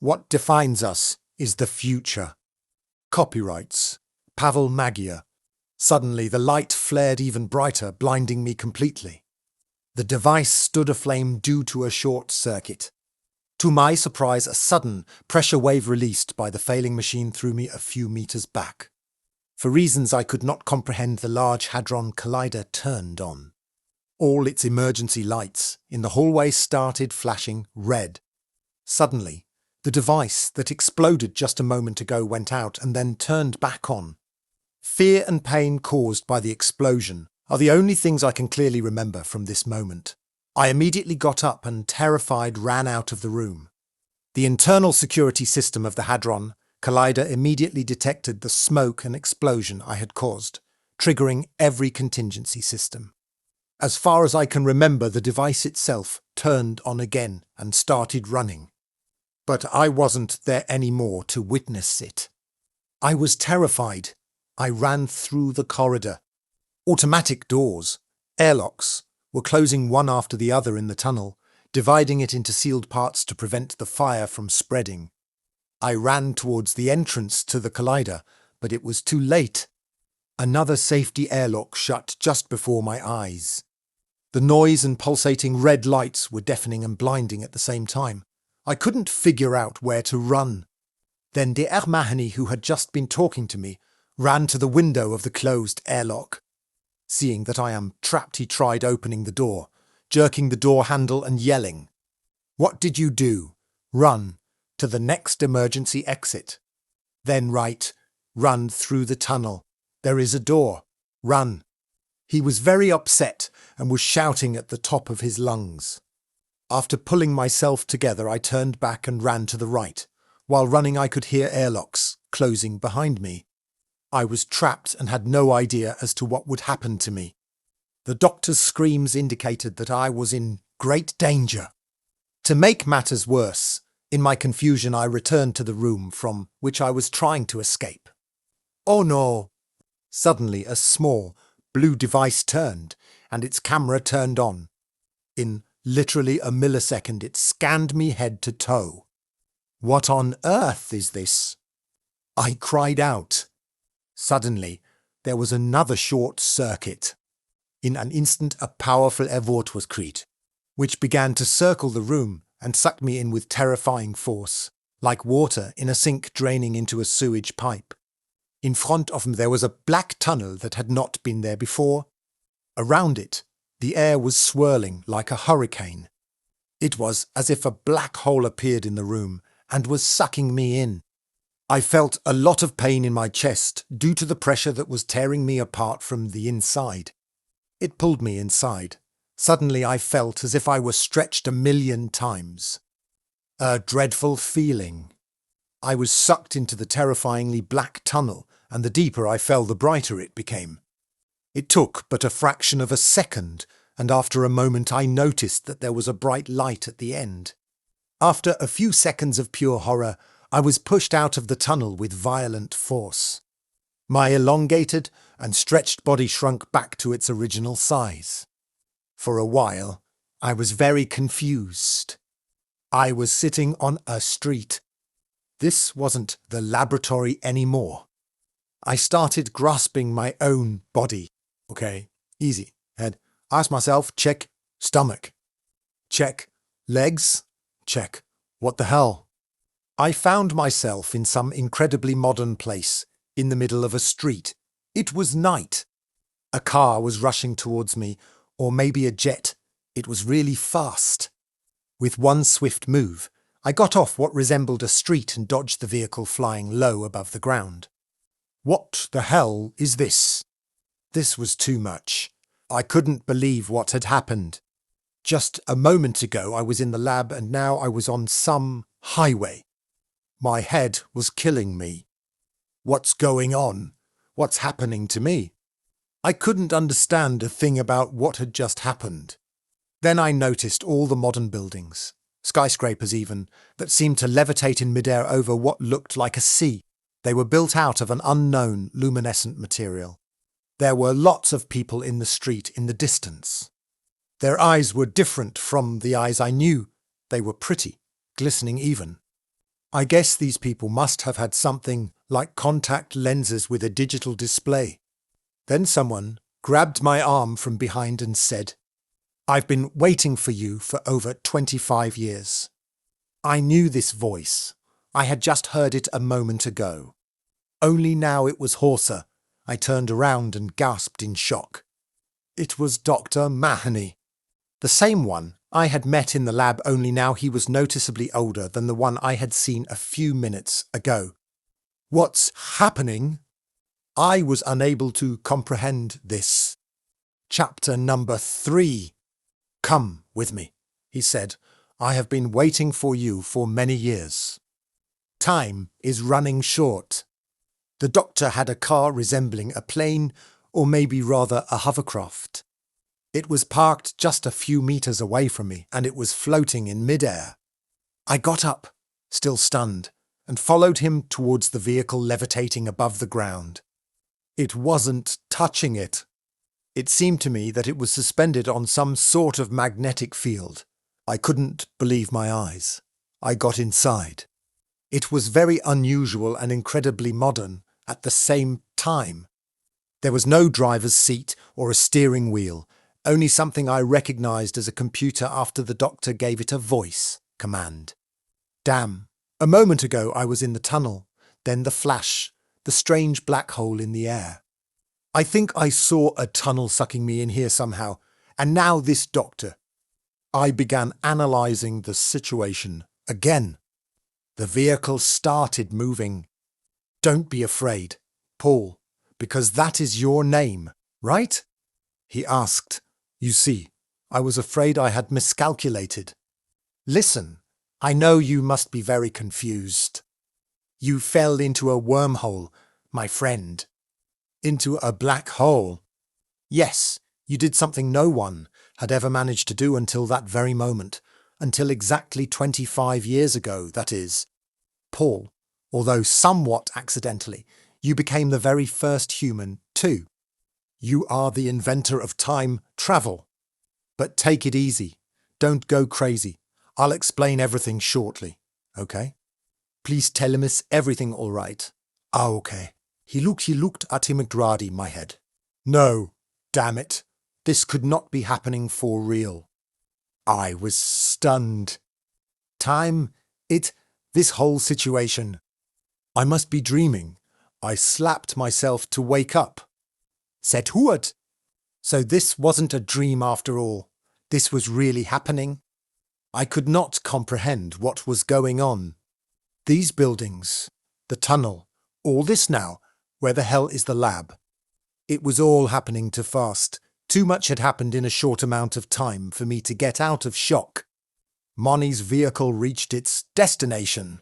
What defines us is the future. Copyrights. Pawel Magia. Suddenly the light flared even brighter, blinding me completely. The device stood aflame due to a short circuit. To my surprise, a sudden pressure wave released by the failing machine threw me a few meters back. For reasons I could not comprehend, the Large Hadron Collider turned on. All its emergency lights in the hallway started flashing red. Suddenly, the device that exploded just a moment ago went out and then turned back on. Fear and pain caused by the explosion are the only things I can clearly remember from this moment. I immediately got up and, terrified, ran out of the room. The internal security system of the Hadron Collider immediately detected the smoke and explosion I had caused, triggering every contingency system. As far as I can remember, the device itself turned on again and started running. But I wasn't there anymore to witness it. I was terrified. I ran through the corridor. Automatic doors, airlocks, were closing one after the other in the tunnel, dividing it into sealed parts to prevent the fire from spreading. I ran towards the entrance to the collider, but it was too late. Another safety airlock shut just before my eyes. The noise and pulsating red lights were deafening and blinding at the same time. I couldn't figure out where to run. Then the Mahani, who had just been talking to me, ran to the window of the closed airlock. Seeing that I am trapped, he tried opening the door, jerking the door handle and yelling. "What did you do? Run to the next emergency exit. Then run through the tunnel. There is a door. Run." He was very upset and was shouting at the top of his lungs. After pulling myself together, I turned back and ran to the right. While running, I could hear airlocks closing behind me. I was trapped and had no idea as to what would happen to me. The doctor's screams indicated that I was in great danger. To make matters worse, in my confusion I returned to the room from which I was trying to escape. Oh no! Suddenly a small, blue device turned, and its camera turned on. In literally a millisecond, it scanned me head to toe. "What on earth is this?" I cried out. Suddenly, there was another short circuit. In an instant, a powerful Evort was created, which began to circle the room and suck me in with terrifying force, like water in a sink draining into a sewage pipe. In front of me there was a black tunnel that had not been there before. Around it, the air was swirling like a hurricane. It was as if a black hole appeared in the room and was sucking me in. I felt a lot of pain in my chest due to the pressure that was tearing me apart from the inside. It pulled me inside. Suddenly I felt as if I were stretched 1,000,000 times. A dreadful feeling. I was sucked into the terrifyingly black tunnel, and the deeper I fell, the brighter it became. It took but a fraction of a second, and after a moment I noticed that there was a bright light at the end. After a few seconds of pure horror, I was pushed out of the tunnel with violent force. My elongated and stretched body shrunk back to its original size. For a while, I was very confused. I was sitting on a street. This wasn't the laboratory anymore. I started grasping my own body. Okay, easy. Head. Ask myself, check. Stomach. Check. Legs. Check. What the hell? I found myself in some incredibly modern place, in the middle of a street. It was night. A car was rushing towards me, or maybe a jet. It was really fast. With one swift move, I got off what resembled a street and dodged the vehicle flying low above the ground. What the hell is this? This was too much. I couldn't believe what had happened. Just a moment ago I was in the lab and now I was on some highway. My head was killing me. What's going on? What's happening to me? I couldn't understand a thing about what had just happened. Then I noticed all the modern buildings, skyscrapers even, that seemed to levitate in midair over what looked like a sea. They were built out of an unknown luminescent material. There were lots of people in the street in the distance. Their eyes were different from the eyes I knew. They were pretty, glistening even. I guess these people must have had something like contact lenses with a digital display. Then someone grabbed my arm from behind and said, "I've been waiting for you for over 25 years." I knew this voice. I had just heard it a moment ago. Only now it was hoarser. I turned around and gasped in shock. It was Dr. Mahoney. The same one I had met in the lab, only now he was noticeably older than the one I had seen a few minutes ago. What's happening? I was unable to comprehend this. Chapter number 3. "Come with me," he said. "I have been waiting for you for many years. Time is running short." The doctor had a car resembling a plane, or maybe rather a hovercraft. It was parked just a few meters away from me, and it was floating in midair. I got up, still stunned, and followed him towards the vehicle levitating above the ground. It wasn't touching it. It seemed to me that it was suspended on some sort of magnetic field. I couldn't believe my eyes. I got inside. It was very unusual and incredibly modern at the same time. There was no driver's seat or a steering wheel, only something I recognized as a computer after the doctor gave it a voice command. Damn. A moment ago I was in the tunnel, then the flash, the strange black hole in the air. I think I saw a tunnel sucking me in here somehow, and now this doctor. I began analyzing the situation again. The vehicle started moving. "Don't be afraid, Paul, because that is your name, right?" he asked. "You see, I was afraid I had miscalculated. Listen, I know you must be very confused. You fell into a wormhole, my friend. Into a black hole. Yes, you did something no one had ever managed to do until that very moment, until exactly 25 years ago, that is. Paul, although somewhat accidentally, you became the very first human, too. You are the inventor of time travel. But take it easy. Don't go crazy. I'll explain everything shortly, okay? Please tell him it's everything all right. Ah, okay. He looked at him grady, my head. No, damn it. This could not be happening for real. I was stunned. This whole situation. I must be dreaming. I slapped myself to wake up. Said Huad. So this wasn't a dream after all. This was really happening. I could not comprehend what was going on. These buildings, the tunnel, all this now, where the hell is the lab? It was all happening too fast. Too much had happened in a short amount of time for me to get out of shock. Moni's vehicle reached its destination.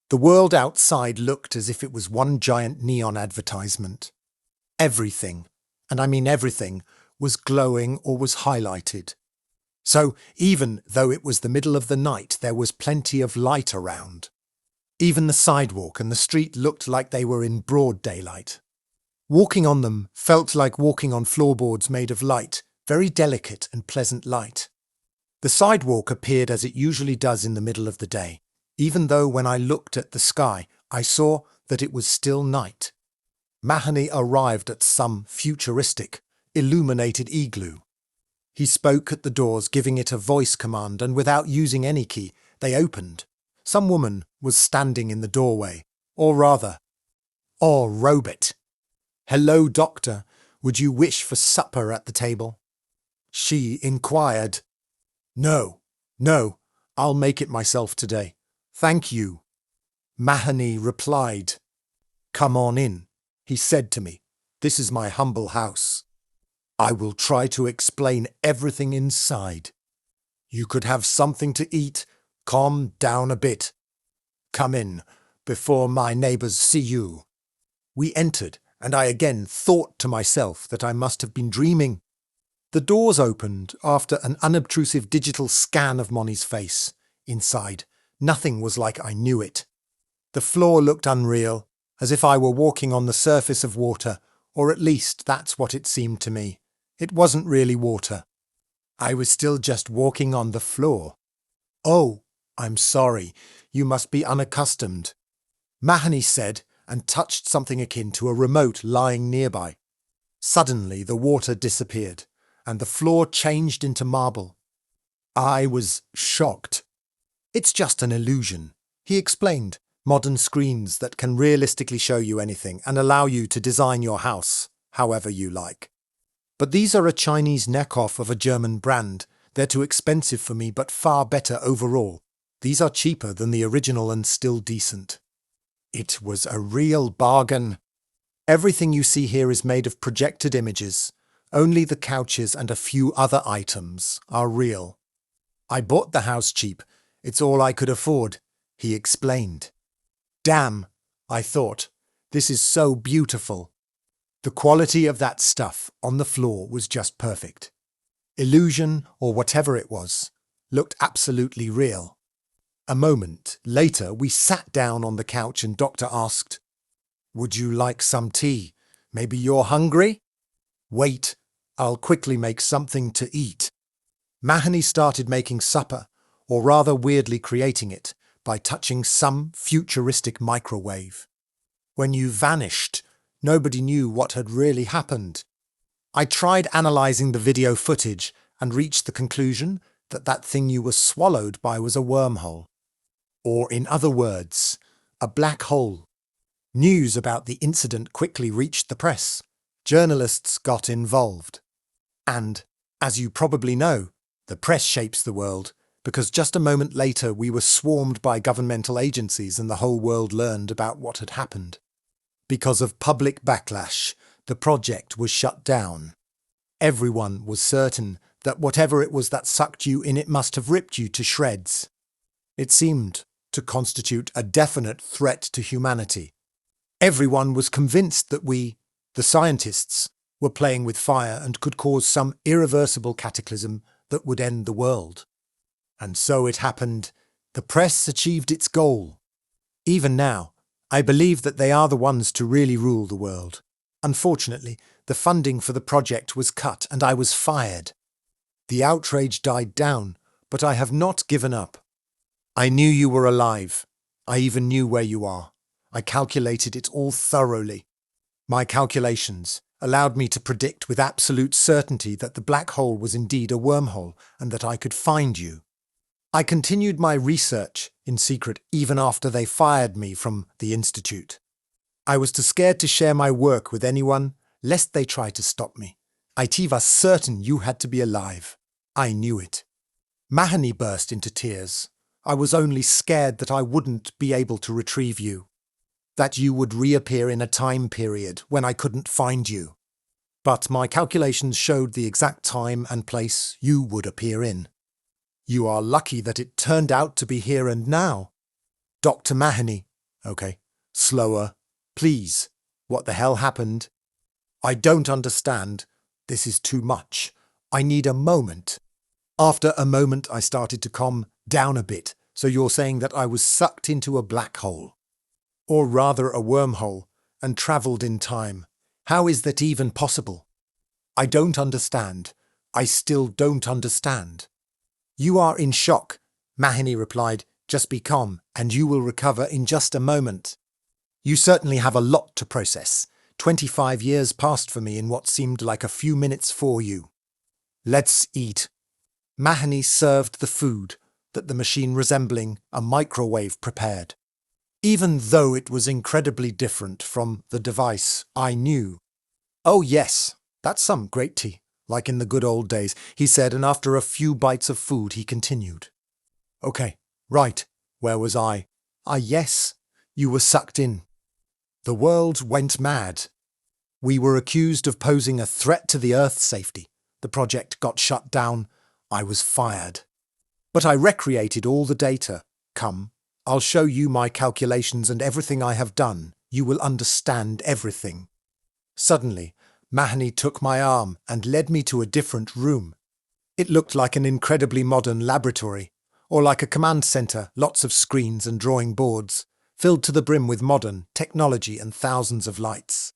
The world outside looked as if it was one giant neon advertisement. Everything, and I mean everything, was glowing or was highlighted. So even though it was the middle of the night, there was plenty of light around. Even the sidewalk and the street looked like they were in broad daylight. Walking on them felt like walking on floorboards made of light, very delicate and pleasant light. The sidewalk appeared as it usually does in the middle of the day, even though when I looked at the sky, I saw that it was still night. Mahoney arrived at some futuristic, illuminated igloo. He spoke at the doors, giving it a voice command, and without using any key, they opened. Some woman was standing in the doorway, or rather, robot. "Hello, doctor. Would you wish for supper at the table?" She inquired. No, I'll make it myself today. Thank you." Mahoney replied. "Come on in," he said to me. "This is my humble house. I will try to explain everything inside. You could have something to eat, calm down a bit. Come in, before my neighbours see you." We entered, and I again thought to myself that I must have been dreaming. The doors opened after an unobtrusive digital scan of Moni's face. Inside, nothing was like I knew it. The floor looked unreal, as if I were walking on the surface of water, or at least that's what it seemed to me. It wasn't really water. I was still just walking on the floor. "Oh, I'm sorry, you must be unaccustomed, Mahoney said, and touched something akin to a remote lying nearby. Suddenly the water disappeared, and the floor changed into marble. I was shocked. It's just an illusion, he explained. Modern screens that can realistically show you anything and allow you to design your house however you like. But these are a Chinese knockoff of a German brand. They're too expensive for me, but far better overall. These are cheaper than the original and still decent. It was a real bargain. Everything you see here is made of projected images. Only the couches and a few other items are real. I bought the house cheap. It's all I could afford, he explained. Damn, I thought. This is so beautiful. The quality of that stuff on the floor was just perfect. Illusion, or whatever it was, looked absolutely real. A moment later, we sat down on the couch and Doctor asked, "Would you like some tea? Maybe you're hungry?" "Wait, I'll quickly make something to eat." Mahoney started making supper, or rather weirdly creating it, by touching some futuristic microwave. When you vanished, nobody knew what had really happened. I tried analysing the video footage and reached the conclusion that that thing you were swallowed by was a wormhole. Or in other words, a black hole. News about the incident quickly reached the press. Journalists got involved. And, as you probably know, the press shapes the world, because just a moment later we were swarmed by governmental agencies and the whole world learned about what had happened. Because of public backlash, the project was shut down. Everyone was certain that whatever it was that sucked you in, it must have ripped you to shreds. It seemed to constitute a definite threat to humanity. Everyone was convinced that we, the scientists, were playing with fire and could cause some irreversible cataclysm that would end the world. And so it happened. The press achieved its goal. Even now, I believe that they are the ones to really rule the world. Unfortunately, the funding for the project was cut and I was fired. The outrage died down, but I have not given up. I knew you were alive. I even knew where you are. I calculated it all thoroughly. My calculations allowed me to predict with absolute certainty that the black hole was indeed a wormhole and that I could find you. I continued my research in secret even after they fired me from the institute. I was too scared to share my work with anyone, lest they try to stop me. I was certain you had to be alive. I knew it. Mahoney burst into tears. I was only scared that I wouldn't be able to retrieve you. That you would reappear in a time period when I couldn't find you. But my calculations showed the exact time and place you would appear in. You are lucky that it turned out to be here and now. Dr. Mahoney. Okay, slower. Please, what the hell happened? I don't understand. This is too much. I need a moment. After a moment, I started to calm down a bit. So you're saying that I was sucked into a black hole? Or rather a wormhole, and travelled in time. How is that even possible? I don't understand. I still don't understand. You are in shock, Mahoney replied. Just be calm, and you will recover in just a moment. You certainly have a lot to process. 25 years passed for me in what seemed like a few minutes for you. Let's eat. Mahoney served the food that the machine resembling a microwave prepared. Even though it was incredibly different from the device I knew. Oh yes, that's some great tea. Like in the good old days, he said, and after a few bites of food he continued. Okay, right, where was I? Yes, you were sucked in. The world went mad. We were accused of posing a threat to the Earth's safety. The project got shut down. I was fired. But I recreated all the data. Come, I'll show you my calculations and everything I have done. You will understand everything. Suddenly, Mahoney took my arm and led me to a different room. It looked like an incredibly modern laboratory, or like a command centre, lots of screens and drawing boards, filled to the brim with modern technology and thousands of lights.